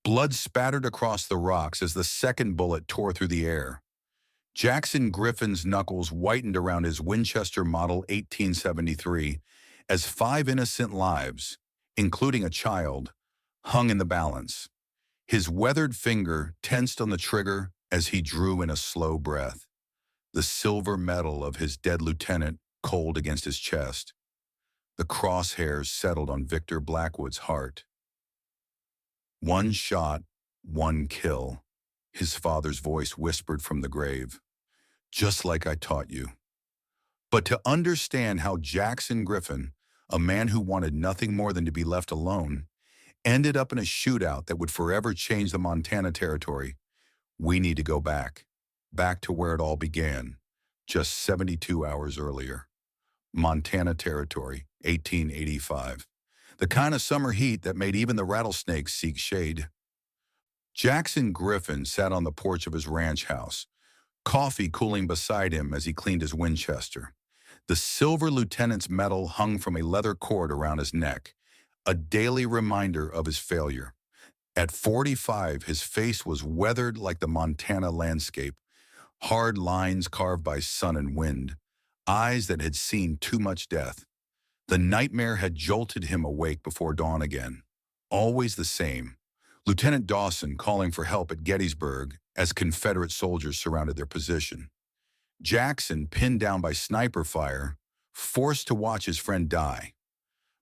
Blood spattered across the rocks as the second bullet tore through the air. Jackson Griffin's knuckles whitened around his Winchester Model 1873 as 5 innocent lives, including a child, hung in the balance. His weathered finger tensed on the trigger as he drew in a slow breath, the silver metal of his dead lieutenant cold against his chest. The crosshairs settled on Victor Blackwood's heart. "One shot, one kill," his father's voice whispered from the grave. "Just like I taught you." But to understand how Jackson Griffin, a man who wanted nothing more than to be left alone, ended up in a shootout that would forever change the Montana Territory, we need to go back to where it all began, just 72 hours earlier. Montana Territory, 1885. The kind of summer heat that made even the rattlesnakes seek shade. Jackson Griffin sat on the porch of his ranch house, coffee cooling beside him as he cleaned his Winchester. The silver lieutenant's medal hung from a leather cord around his neck, a daily reminder of his failure. At 45, his face was weathered like the Montana landscape, hard lines carved by sun and wind, eyes that had seen too much death. The nightmare had jolted him awake before dawn again. Always the same. Lieutenant Dawson calling for help at Gettysburg as Confederate soldiers surrounded their position. Jackson, pinned down by sniper fire, forced to watch his friend die.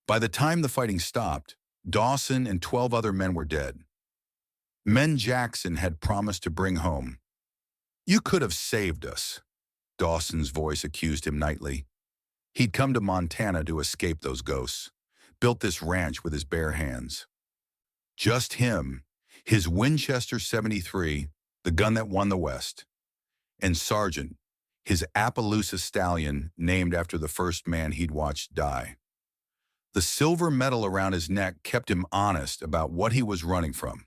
By the time the fighting stopped, Dawson and 12 other men were dead. Men Jackson had promised to bring home. "You could have saved us," Dawson's voice accused him nightly. He'd come to Montana to escape those ghosts, built this ranch with his bare hands. Just him, his Winchester 73, the gun that won the West, and Sergeant, his Appaloosa stallion named after the first man he'd watched die. The silver medal around his neck kept him honest about what he was running from.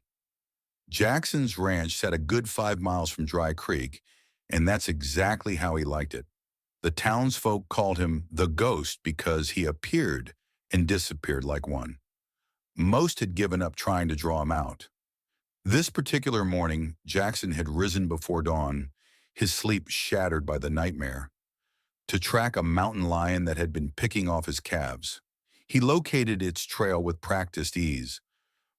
Jackson's ranch sat a good 5 miles from Dry Creek, and that's exactly how he liked it. The townsfolk called him the Ghost because he appeared and disappeared like one. Most had given up trying to draw him out. This particular morning, Jackson had risen before dawn, his sleep shattered by the nightmare, to track a mountain lion that had been picking off his calves. He located its trail with practiced ease,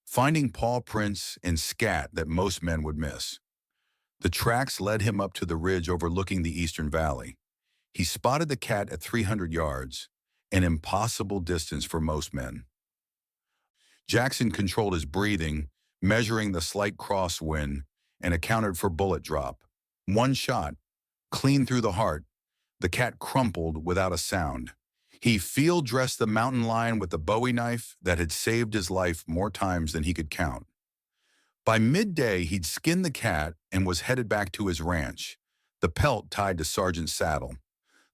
finding paw prints and scat that most men would miss. The tracks led him up to the ridge overlooking the eastern valley. He spotted the cat at 300 yards, an impossible distance for most men. Jackson controlled his breathing, measuring the slight crosswind, and accounted for bullet drop. One shot, clean through the heart, the cat crumpled without a sound. He field-dressed the mountain lion with the Bowie knife that had saved his life more times than he could count. By midday, he'd skinned the cat and was headed back to his ranch, the pelt tied to Sergeant's saddle.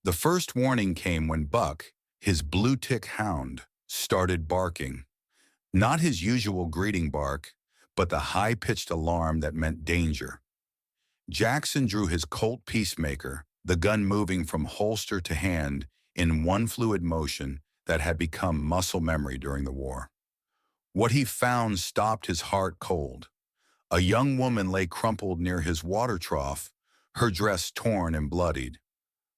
The first warning came when Buck, his blue-tick hound, started barking. Not his usual greeting bark, but the high-pitched alarm that meant danger. Jackson drew his Colt Peacemaker, the gun moving from holster to hand in one fluid motion that had become muscle memory during the war. What he found stopped his heart cold. A young woman lay crumpled near his water trough, her dress torn and bloodied.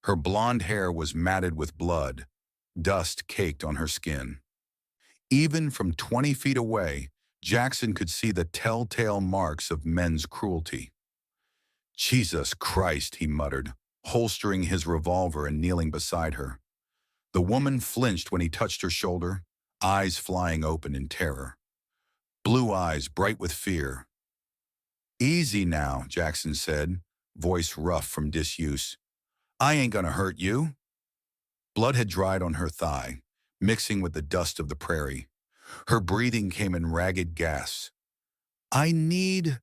Her blonde hair was matted with blood, dust caked on her skin. Even from 20 feet away, Jackson could see the telltale marks of men's cruelty. "Jesus Christ," he muttered, holstering his revolver and kneeling beside her. The woman flinched when he touched her shoulder, eyes flying open in terror. Blue eyes bright with fear. "Easy now," Jackson said, voice rough from disuse. "I ain't gonna hurt you." Blood had dried on her thigh, mixing with the dust of the prairie. Her breathing came in ragged gasps. "I need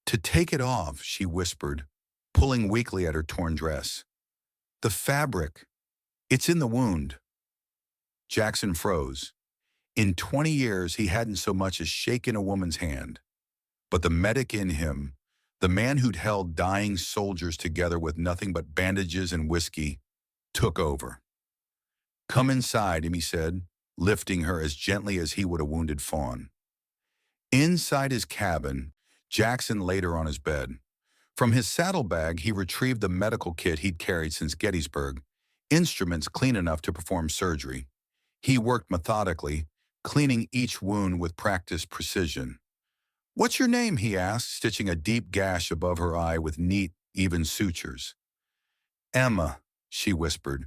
to take it off," she whispered, pulling weakly at her torn dress. "The fabric, it's in the wound." Jackson froze. In 20 years, he hadn't so much as shaken a woman's hand. But the medic in him, the man who'd held dying soldiers together with nothing but bandages and whiskey, took over. "Come inside," he said, lifting her as gently as he would a wounded fawn. Inside his cabin, Jackson laid her on his bed. From his saddlebag, he retrieved the medical kit he'd carried since Gettysburg, instruments clean enough to perform surgery. He worked methodically, cleaning each wound with practiced precision. "What's your name?" he asked, stitching a deep gash above her eye with neat, even sutures. "Emma," she whispered.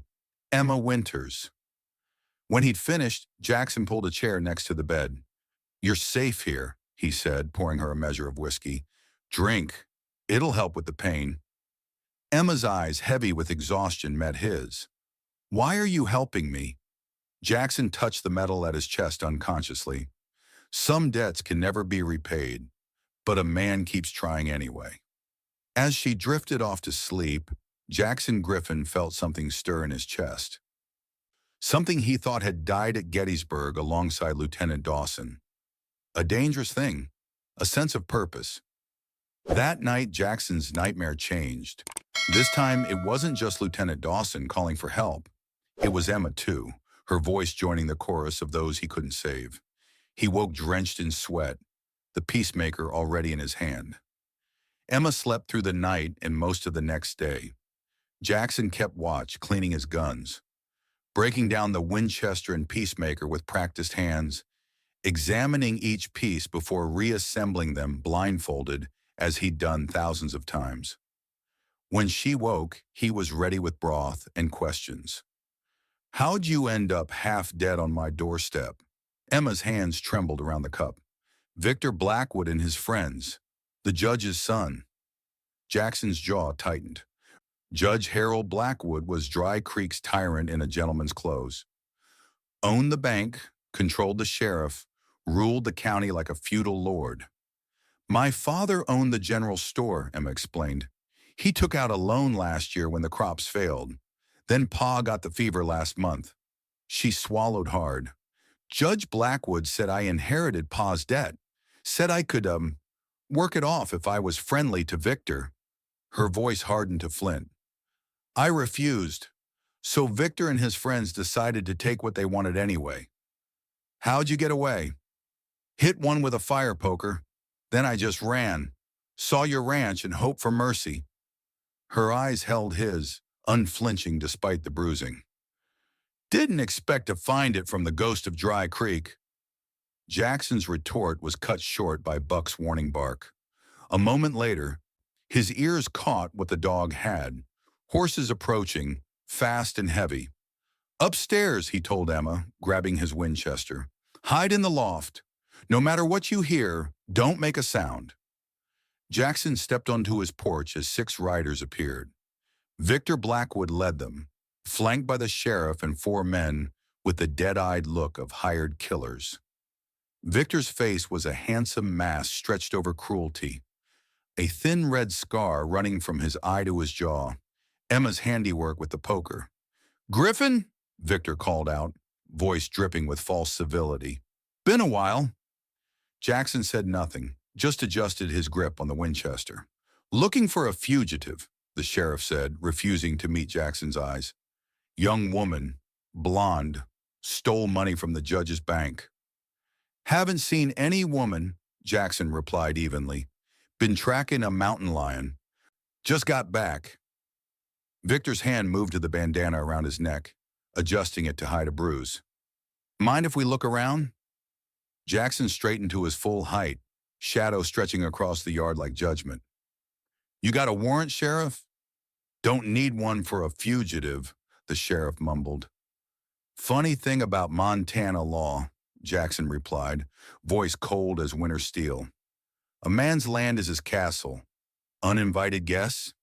"Emma Winters." When he'd finished, Jackson pulled a chair next to the bed. "You're safe here," he said, pouring her a measure of whiskey. "Drink. It'll help with the pain." Emma's eyes, heavy with exhaustion, met his. "Why are you helping me?" Jackson touched the metal at his chest unconsciously. "Some debts can never be repaid, but a man keeps trying anyway." As she drifted off to sleep, Jackson Griffin felt something stir in his chest. Something he thought had died at Gettysburg alongside Lieutenant Dawson. A dangerous thing, a sense of purpose. That night, Jackson's nightmare changed. This time, it wasn't just Lieutenant Dawson calling for help. It was Emma, too, her voice joining the chorus of those he couldn't save. He woke drenched in sweat, the peacemaker already in his hand. Emma slept through the night and most of the next day. Jackson kept watch, cleaning his guns, breaking down the Winchester and Peacemaker with practiced hands, examining each piece before reassembling them blindfolded as he'd done thousands of times. When she woke, he was ready with broth and questions. "How'd you end up half dead on my doorstep?" Emma's hands trembled around the cup. "Victor Blackwood and his friends. The judge's son." Jackson's jaw tightened. Judge Harold Blackwood was Dry Creek's tyrant in a gentleman's clothes. Owned the bank, controlled the sheriff, ruled the county like a feudal lord. "My father owned the general store," Emma explained. "He took out a loan last year when the crops failed. Then Pa got the fever last month." She swallowed hard. "Judge Blackwood said I inherited Pa's debt. Said I could, work it off if I was friendly to Victor." Her voice hardened to flint. "I refused. So Victor and his friends decided to take what they wanted anyway." "How'd you get away?" "Hit one with a fire poker. Then I just ran. Saw your ranch and hoped for mercy." Her eyes held his, unflinching despite the bruising. "Didn't expect to find it from the ghost of Dry Creek." Jackson's retort was cut short by Buck's warning bark. A moment later, his ears caught what the dog had. Horses approaching, fast and heavy. "Upstairs," he told Emma, grabbing his Winchester. "Hide in the loft. No matter what you hear, don't make a sound." Jackson stepped onto his porch as 6 riders appeared. Victor Blackwood led them, flanked by the sheriff and 4 men with the dead-eyed look of hired killers. Victor's face was a handsome mask stretched over cruelty, a thin red scar running from his eye to his jaw, Emma's handiwork with the poker. "Griffin?" Victor called out, voice dripping with false civility. "Been a while." Jackson said nothing, just adjusted his grip on the Winchester. "Looking for a fugitive," the sheriff said, refusing to meet Jackson's eyes. "Young woman, blonde, stole money from the judge's bank." "Haven't seen any woman," Jackson replied evenly. "Been tracking a mountain lion. Just got back." Victor's hand moved to the bandana around his neck, adjusting it to hide a bruise. "Mind if we look around?" Jackson straightened to his full height, shadow stretching across the yard like judgment. "You got a warrant, Sheriff?" "Don't need one for a fugitive," the sheriff mumbled. "Funny thing about Montana law," Jackson replied, voice cold as winter steel. "A man's land is his castle. Uninvited guests?"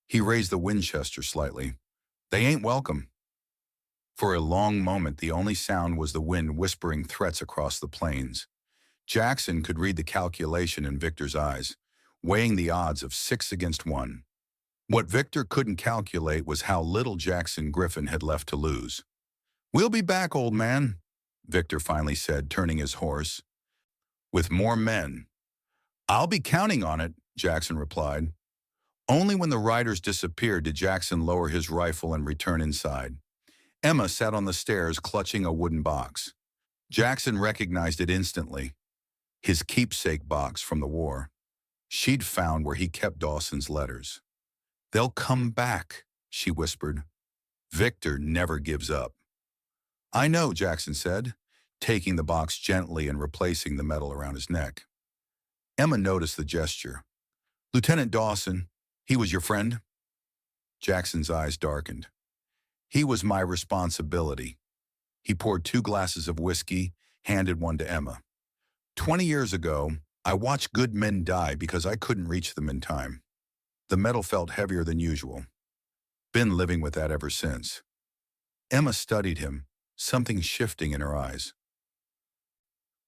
He raised the Winchester slightly. "They ain't welcome." For a long moment, the only sound was the wind whispering threats across the plains. Jackson could read the calculation in Victor's eyes, weighing the odds of 6 against 1. What Victor couldn't calculate was how little Jackson Griffin had left to lose. "We'll be back, old man," Victor finally said, turning his horse. "With more men." "I'll be counting on it," Jackson replied. Only when the riders disappeared did Jackson lower his rifle and return inside. Emma sat on the stairs clutching a wooden box. Jackson recognized it instantly. his keepsake box from the war. She'd found where he kept Dawson's letters. "They'll come back," she whispered. "Victor never gives up." "I know," Jackson said, taking the box gently and replacing the metal around his neck. Emma noticed the gesture. "Lieutenant Dawson, he was your friend?" Jackson's eyes darkened. "He was my responsibility." He poured 2 glasses of whiskey, handed one to Emma. 20 years ago, I watched good men die because I couldn't reach them in time. The metal felt heavier than usual. Been living with that ever since." Emma studied him, something shifting in her eyes.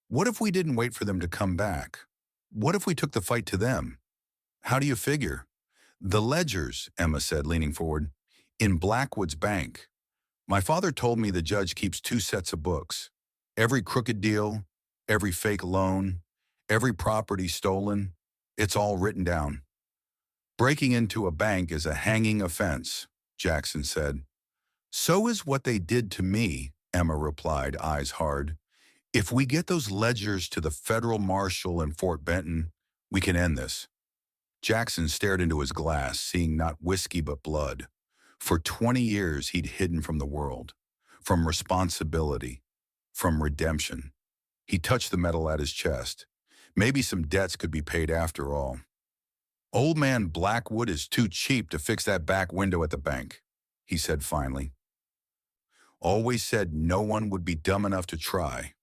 "What if we didn't wait for them to come back? What if we took the fight to them? How do you figure?" "The ledgers," Emma said, leaning forward, "in Blackwoods Bank. My father told me the judge keeps 2 sets of books. Every crooked deal, every fake loan, every property stolen, it's all written down." "Breaking into a bank is a hanging offense," Jackson said. "So is what they did to me," Emma replied, eyes hard. "If we get those ledgers to the federal marshal in Fort Benton, we can end this." Jackson stared into his glass, seeing not whiskey but blood. For 20 years he'd hidden from the world, from responsibility, from redemption. He touched the metal at his chest. Maybe some debts could be paid after all. "Old man Blackwood is too cheap to fix that back window at the bank," he said finally. "Always said no one would be dumb enough to try."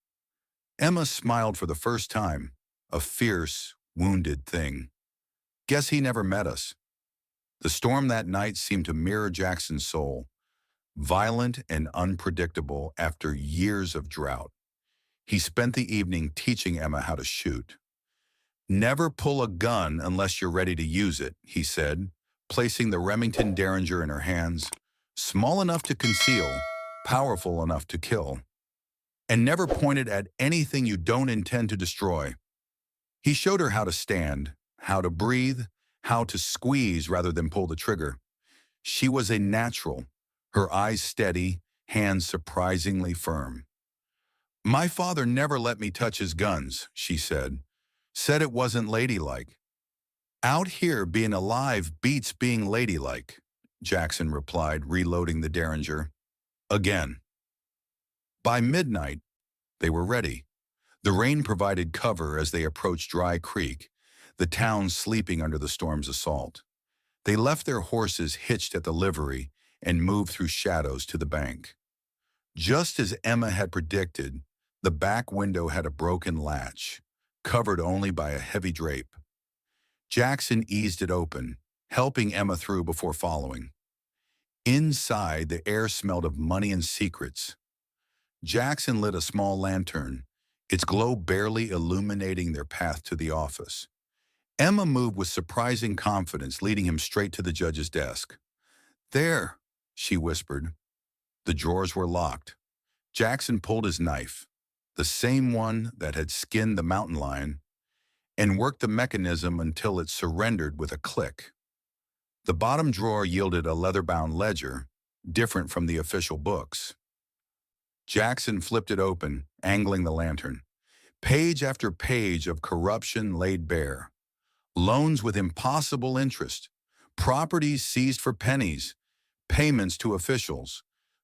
Emma smiled for the first time, a fierce, wounded thing. "Guess he never met us." The storm that night seemed to mirror Jackson's soul, violent and unpredictable after years of drought. He spent the evening teaching Emma how to shoot. "Never pull a gun unless you're ready to use it," he said, placing the Remington Derringer in her hands, small enough to conceal, powerful enough to kill. "And never point it at anything you don't intend to destroy." He showed her how to stand, how to breathe, how to squeeze rather than pull the trigger. She was a natural, her eyes steady, hands surprisingly firm. "My father never let me touch his guns," she said. "Said it wasn't ladylike." "Out here, being alive beats being ladylike," Jackson replied, reloading the Derringer. Again. By midnight, they were ready. The rain provided cover as they approached Dry Creek, the town sleeping under the storm's assault. They left their horses hitched at the livery and moved through shadows to the bank. Just as Emma had predicted, the back window had a broken latch, covered only by a heavy drape. Jackson eased it open, helping Emma through before following. Inside, the air smelled of money and secrets. Jackson lit a small lantern, its glow barely illuminating their path to the office. Emma moved with surprising confidence, leading him straight to the judge's desk. "There," she whispered. The drawers were locked. Jackson pulled his knife, the same one that had skinned the mountain lion, and worked the mechanism until it surrendered with a click. The bottom drawer yielded a leather-bound ledger, different from the official books. Jackson flipped it open, angling the lantern. Page after page of corruption laid bare. Loans with impossible interest, properties seized for pennies, payments to officials,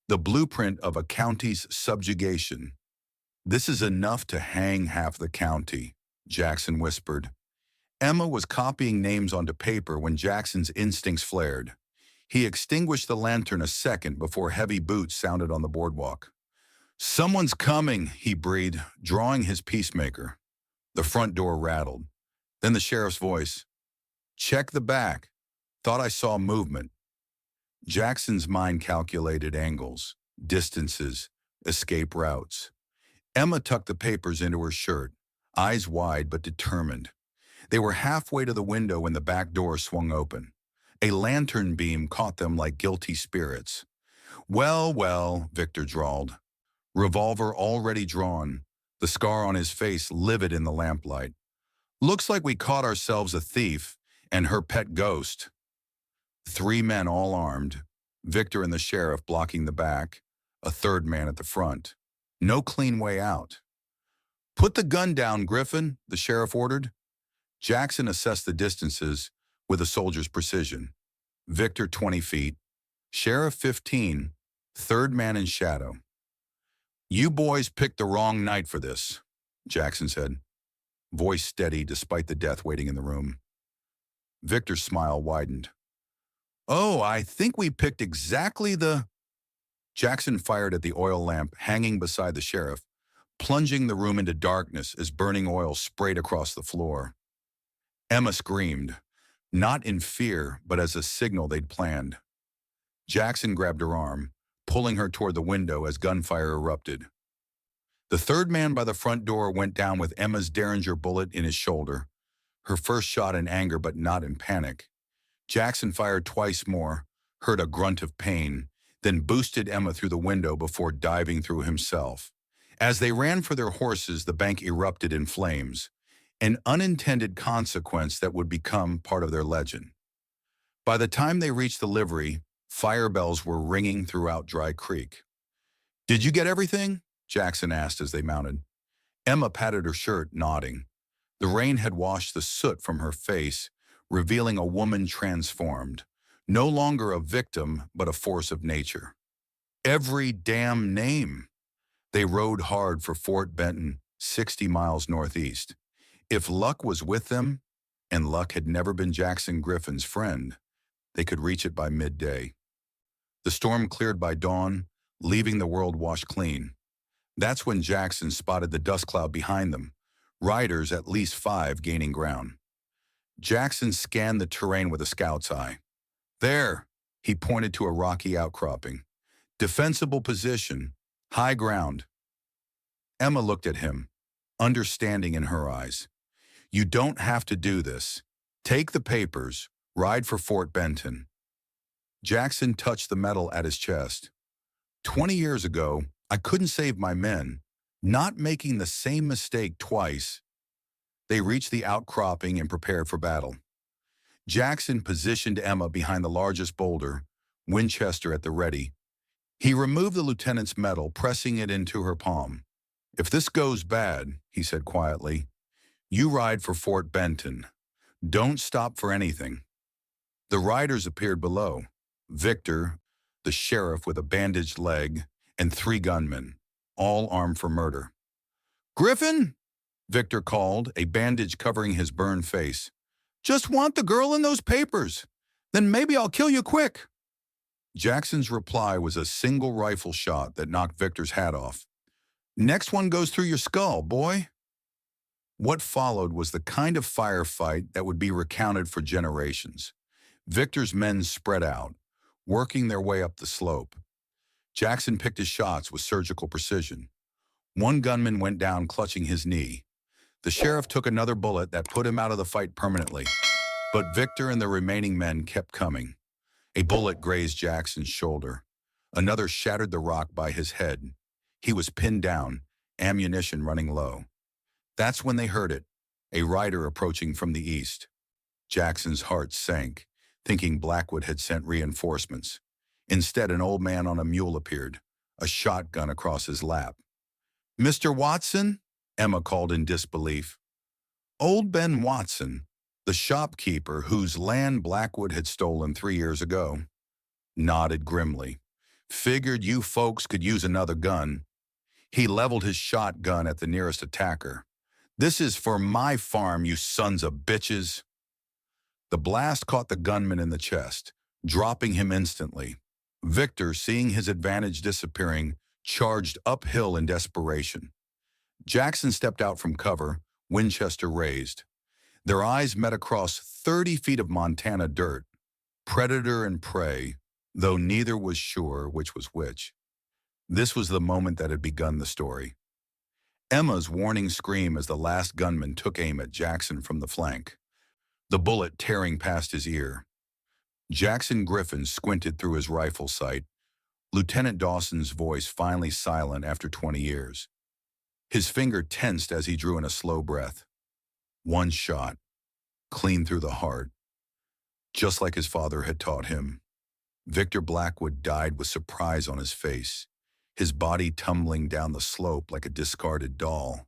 the blueprint of a county's subjugation. "This is enough to hang half the county," Jackson whispered. Emma was copying names onto paper when Jackson's instincts flared. He extinguished the lantern a second before heavy boots sounded on the boardwalk. "Someone's coming," he breathed, drawing his peacemaker. The front door rattled. Then the sheriff's voice. "Check the back. Thought I saw movement." Jackson's mind calculated angles, distances, escape routes. Emma tucked the papers into her shirt, eyes wide but determined. They were halfway to the window when the back door swung open. A lantern beam caught them like guilty spirits. "Well, well," Victor drawled. Revolver already drawn, the scar on his face livid in the lamplight. "Looks like we caught ourselves a thief and her pet ghost." 3 men all armed, Victor and the sheriff blocking the back, a third man at the front. No clean way out. "Put the gun down, Griffin," the sheriff ordered. Jackson assessed the distances with a soldier's precision. Victor 20 feet, Sheriff 15, third man in shadow. "You boys picked the wrong night for this," Jackson said, voice steady despite the death waiting in the room. Victor's smile widened. "Oh, I think we picked exactly the—" Jackson fired at the oil lamp hanging beside the sheriff, plunging the room into darkness as burning oil sprayed across the floor. Emma screamed, not in fear, but as a signal they'd planned. Jackson grabbed her arm, pulling her toward the window as gunfire erupted. The third man by the front door went down with Emma's Derringer bullet in his shoulder, her first shot in anger but not in panic. Jackson fired twice more, heard a grunt of pain, then boosted Emma through the window before diving through himself. As they ran for their horses, the bank erupted in flames, an unintended consequence that would become part of their legend. By the time they reached the livery, fire bells were ringing throughout Dry Creek. "Did you get everything?" Jackson asked as they mounted. Emma patted her shirt, nodding. The rain had washed the soot from her face, revealing a woman transformed, no longer a victim, but a force of nature. Every damn name. They rode hard for Fort Benton, 60 miles northeast. If luck was with them, and luck had never been Jackson Griffin's friend, they could reach it by midday. The storm cleared by dawn, leaving the world washed clean. That's when Jackson spotted the dust cloud behind them, riders at least 5 gaining ground. Jackson scanned the terrain with a scout's eye. "There," he pointed to a rocky outcropping. "Defensible position, high ground." Emma looked at him, understanding in her eyes. "You don't have to do this. Take the papers, ride for Fort Benton." Jackson touched the metal at his chest. 20 years ago, I couldn't save my men, not making the same mistake twice." They reached the outcropping and prepared for battle. Jackson positioned Emma behind the largest boulder, Winchester at the ready. He removed the lieutenant's medal, pressing it into her palm. "If this goes bad," he said quietly, "you ride for Fort Benton. Don't stop for anything." The riders appeared below. Victor, the sheriff with a bandaged leg, and 3 gunmen, all armed for murder. "Griffin," Victor called, a bandage covering his burned face. "Just want the girl and those papers. Then maybe I'll kill you quick." Jackson's reply was a single rifle shot that knocked Victor's hat off. "Next one goes through your skull, boy." What followed was the kind of firefight that would be recounted for generations. Victor's men spread out, working their way up the slope. Jackson picked his shots with surgical precision. One gunman went down clutching his knee. The sheriff took another bullet that put him out of the fight permanently. But Victor and the remaining men kept coming. A bullet grazed Jackson's shoulder. Another shattered the rock by his head. He was pinned down, ammunition running low. That's when they heard it, a rider approaching from the east. Jackson's heart sank, thinking Blackwood had sent reinforcements. Instead, an old man on a mule appeared, a shotgun across his lap. "Mr. Watson?" Emma called in disbelief. Old Ben Watson, the shopkeeper whose land Blackwood had stolen 3 years ago, nodded grimly. "Figured you folks could use another gun." He leveled his shotgun at the nearest attacker. "This is for my farm, you sons of bitches." The blast caught the gunman in the chest, dropping him instantly. Victor, seeing his advantage disappearing, charged uphill in desperation. Jackson stepped out from cover, Winchester raised. Their eyes met across 30 feet of Montana dirt, predator and prey, though neither was sure which was which. This was the moment that had begun the story. Emma's warning scream as the last gunman took aim at Jackson from the flank, the bullet tearing past his ear. Jackson Griffin squinted through his rifle sight, Lieutenant Dawson's voice finally silent after 20 years. His finger tensed as he drew in a slow breath. One shot, clean through the heart, just like his father had taught him. Victor Blackwood died with surprise on his face, his body tumbling down the slope like a discarded doll.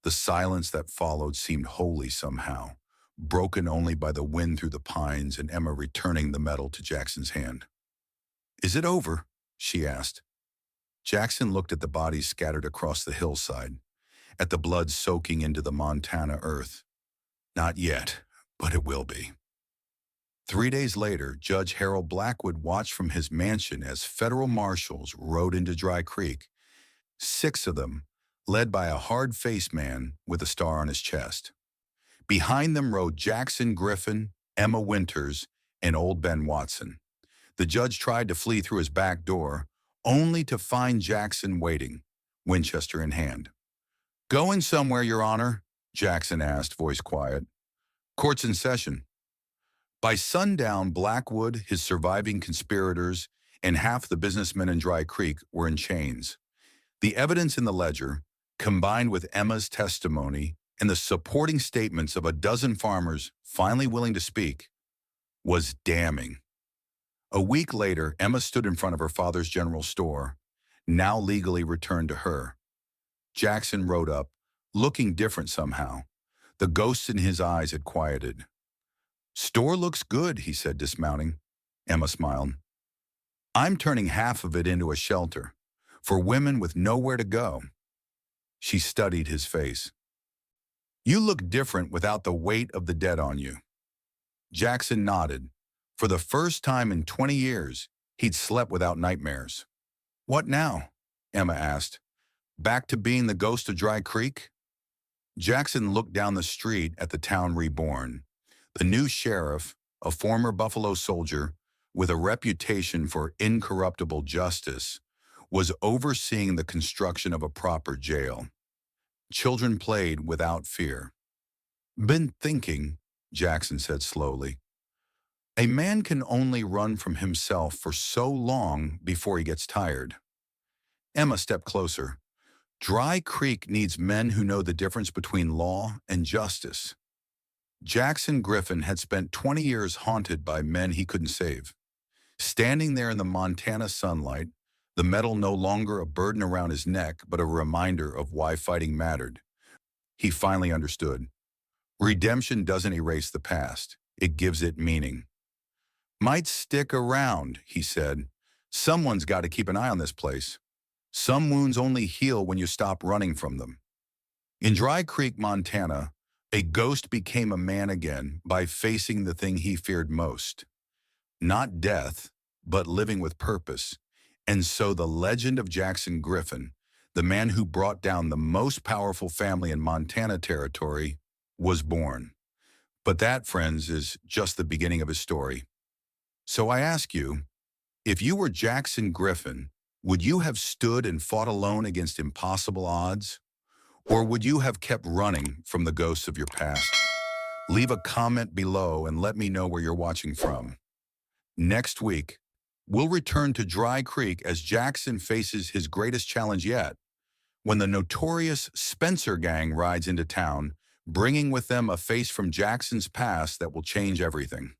The silence that followed seemed holy somehow, broken only by the wind through the pines and Emma returning the medal to Jackson's hand. "Is it over?" she asked. Jackson looked at the bodies scattered across the hillside, at the blood soaking into the Montana earth. "Not yet, but it will be." 3 days later, Judge Blackwood watched from his mansion as federal marshals rode into Dry Creek, 6 of them, led by a hard-faced man with a star on his chest. Behind them rode Jackson Griffin, Emma Winters, and old Ben Watson. The judge tried to flee through his back door, only to find Jackson waiting, Winchester in hand. "Going somewhere, Your Honor?" Jackson asked, voice quiet. "Court's in session." By sundown, Blackwood, his surviving conspirators, and half the businessmen in Dry Creek were in chains. The evidence in the ledger, combined with Emma's testimony and the supporting statements of a dozen farmers finally willing to speak, was damning. A week later, Emma stood in front of her father's general store, now legally returned to her. Jackson rode up, looking different somehow. The ghosts in his eyes had quieted. "Store looks good," he said, dismounting. Emma smiled. "I'm turning half of it into a shelter for women with nowhere to go." She studied his face. "You look different without the weight of the dead on you." Jackson nodded. For the first time in 20 years, he'd slept without nightmares. "What now?" Emma asked. "Back to being the ghost of Dry Creek?" Jackson looked down the street at the town reborn. The new sheriff, a former Buffalo soldier with a reputation for incorruptible justice, was overseeing the construction of a proper jail. Children played without fear. "Been thinking," Jackson said slowly. "A man can only run from himself for so long before he gets tired." Emma stepped closer. "Dry Creek needs men who know the difference between law and justice." Jackson Griffin had spent 20 years haunted by men he couldn't save. Standing there in the Montana sunlight, the medal no longer a burden around his neck, but a reminder of why fighting mattered, he finally understood. Redemption doesn't erase the past. It gives it meaning. "Might stick around," he said. "Someone's got to keep an eye on this place. Some wounds only heal when you stop running from them." In Dry Creek, Montana, a ghost became a man again by facing the thing he feared most. Not death, but living with purpose. And so the legend of Jackson Griffin, the man who brought down the most powerful family in Montana territory, was born. But that, friends, is just the beginning of his story. So I ask you, if you were Jackson Griffin, would you have stood and fought alone against impossible odds? Or would you have kept running from the ghosts of your past? Leave a comment below and let me know where you're watching from. Next week, we'll return to Dry Creek as Jackson faces his greatest challenge yet, when the notorious Spencer gang rides into town, bringing with them a face from Jackson's past that will change everything.